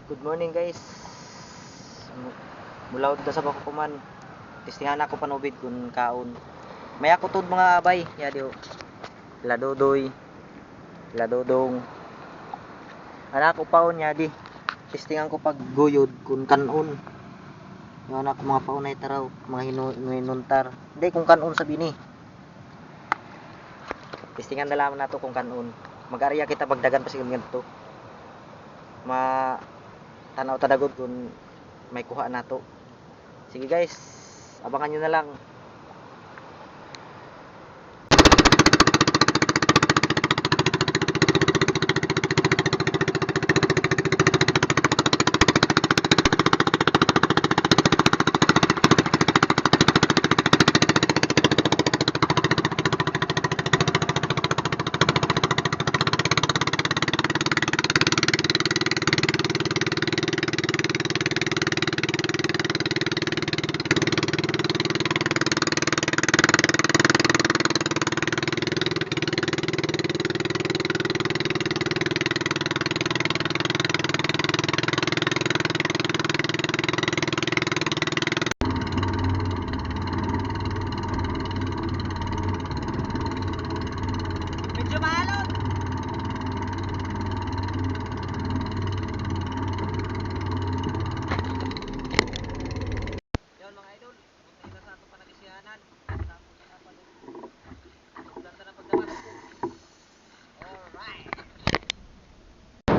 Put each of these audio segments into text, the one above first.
Good morning guys. Mulaod da sa bako kuman. Tistingan ako panubid kun kaon. May ako tud mga abay, ya dio. Ladodoy. Ladodong. Ana ko paon ya di. Tistingan ko pag guyod kun kanon. Yung anak ko mga paunay taraw, mga hinuntar. Hindi kung kanon sa bini. Tistingan na lamang nato kung kanon. Mag-arya kita pagdagan pa siguro ganito. Tanaw tadagod kung may kuha nato. Sige guys, abangan nyo na lang.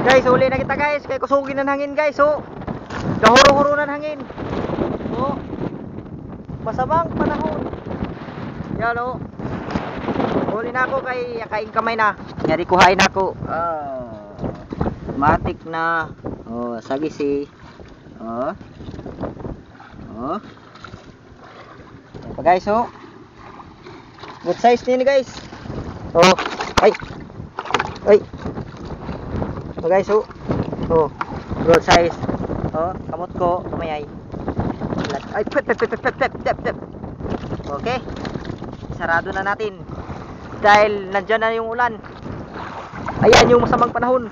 Guys, uli na kita guys, kay kusugin ng hangin guys, oh. Gahuro-huro ng hangin. Oh. Masamang panahon. Yan oh. Uli na ako kay kain kamay na. Nyari kuhain ako. Matik na. Oh, sagisi. Oh. Oh. Yan pa guys, oh. Good size din guys. Oh. Ay. Ay. Oh guys, oh. Oh. Good size. Oh, kamot ko, kumayay. Ay, tep. Okay. Sarado na natin. Dahil nandiyan na yung ulan. Ayan yung masamang panahon.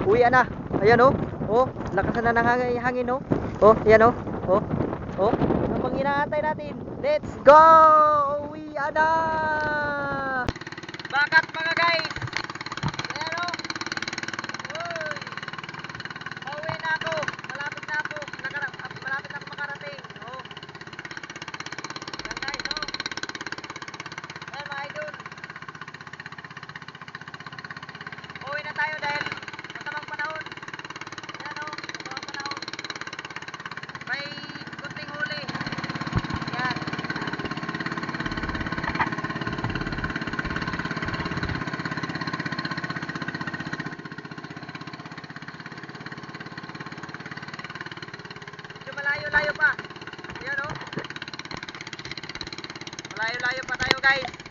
Uwi na. Ayan oh. Oh, lakasan na ng hangin oh. Oh, ayan oh. Oh. Oh, ang inaantay natin. Let's go! Uwi na. Bakat mga guys. Ayan oh. Uy. Uwi na ako. Malapit na ako. Malapit na ako makarating. Oh. Ayan guys oh. Ayan mga idol. Uwi na tayo dahil masamang panahon. Ayan o, masamang panahon. May kunting huli. Ayan. Medyo malayo-layo pa. Ayan o. Malayo-layo pa tayo guys.